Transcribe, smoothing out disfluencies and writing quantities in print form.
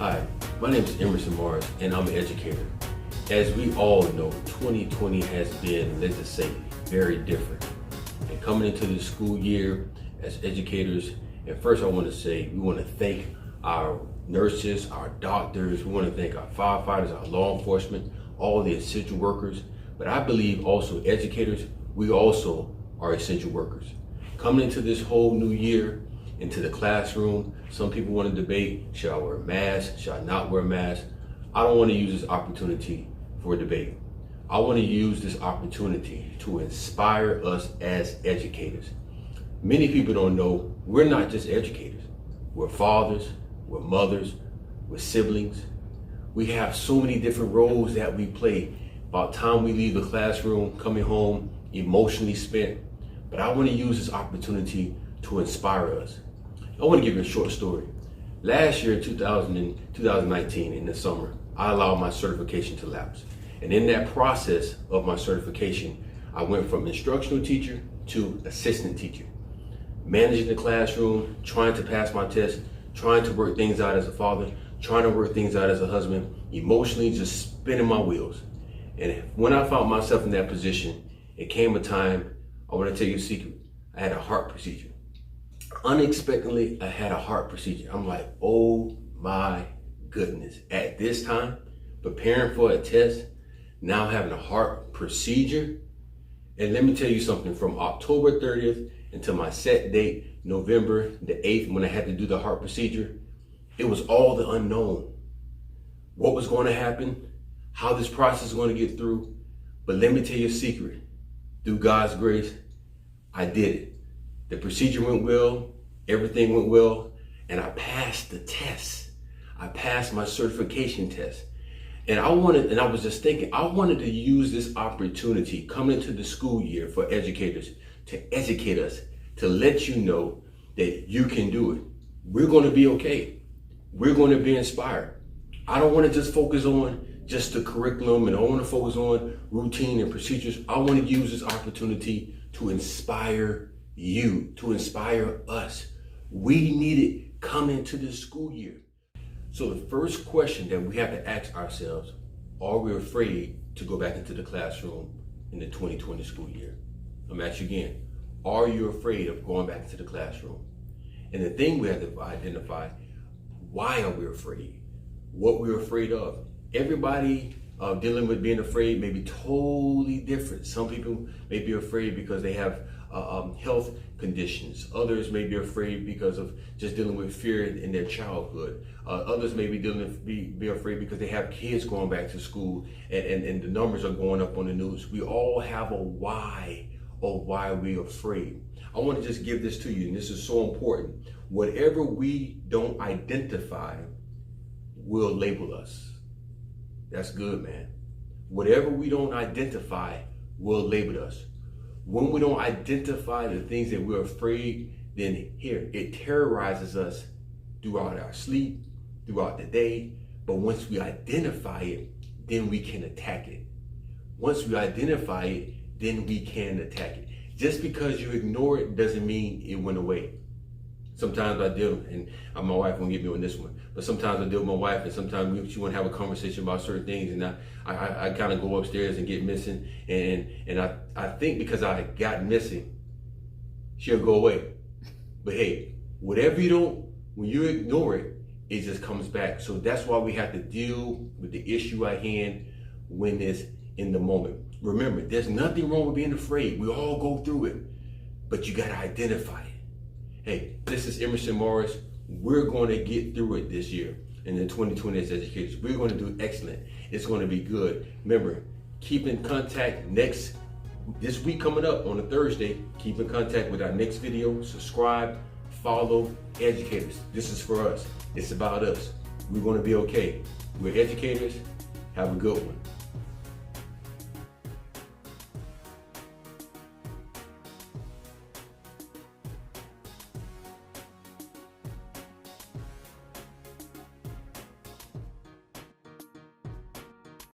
Hi, my name is Emerson Morris, and I'm an educator. As we all know, 2020 has been, let's just say, very different. And coming into the school year as educators, and first I want to say we want to thank our nurses, our doctors, we want to thank our firefighters, our law enforcement, all the essential workers. But I believe also educators, we also are essential workers. Coming into this whole new year, into the classroom, some people want to debate, should I wear a mask, should I not wear a mask? I don't want to use this opportunity for a debate. I want to use this opportunity to inspire us as educators. Many people don't know we're not just educators. We're fathers, we're mothers, we're siblings. We have so many different roles that we play. About time we leave the classroom, coming home, emotionally spent. But I want to use this opportunity to inspire us. I want to give you a short story. Last year, 2019, in the summer, I allowed my certification to lapse. And in that process of my certification, I went from instructional teacher to assistant teacher. Managing the classroom, trying to pass my test, trying to work things out as a father, trying to work things out as a husband, emotionally just spinning my wheels. And when I found myself in that position, it came a time, I want to tell you a secret, I had a heart procedure. Unexpectedly, I had a heart procedure. I'm like, oh my goodness. At this time, preparing for a test, now having a heart procedure. And let me tell you something, from October 30th until my set date, November the 8th, when I had to do the heart procedure, it was all the unknown. What was going to happen, how this process is going to get through. But let me tell you a secret. Through God's grace, I did it. The procedure went well, everything went well, and I passed the test. I passed my certification test. And I was just thinking, I wanted to use this opportunity coming into the school year for educators to educate us, to let you know that you can do it. We're going to be okay. We're going to be inspired. I don't want to just focus on just the curriculum, and I want to focus on routine and procedures. I want to use this opportunity to inspire you, to inspire us. We need it coming into this school year. So the first question that we have to ask ourselves, are we afraid to go back into the classroom in the 2020 school year? I'm going to ask you again, are you afraid of going back into the classroom? And the thing we have to identify, why are we afraid? What we're afraid of. Everybody dealing with being afraid may be totally different. Some people may be afraid because they have health conditions. Others may be afraid because of just dealing with fear in their childhood. Others may be afraid because they have kids going back to school and the numbers are going up on the news. We all have a why of why we're afraid. I want to just give this to you, and this is so important. Whatever we don't identify will label us. That's good, man. Whatever we don't identify will label us. When we don't identify the things that we're afraid, then here, it terrorizes us throughout our sleep, throughout the day. But once we identify it, then we can attack it. Once we identify it, then we can attack it. Just because you ignore it doesn't mean it went away. Sometimes I deal, and my wife won't get me on this one, but sometimes I deal with my wife, and sometimes she want to have a conversation about certain things, and I kind of go upstairs and get missing, and I think because I got missing, she'll go away. But hey, whatever you don't, when you ignore it, it just comes back. So that's why we have to deal with the issue at hand when it's in the moment. Remember, there's nothing wrong with being afraid. We all go through it, but you got to identify it. Hey, this is Emerson Morris. We're going to get through it this year. And in 2020 as educators, we're going to do excellent. It's going to be good. Remember, keep in contact this week coming up on a Thursday. Keep in contact with our next video. Subscribe, follow, educators. This is for us. It's about us. We're going to be okay. We're educators. Have a good one.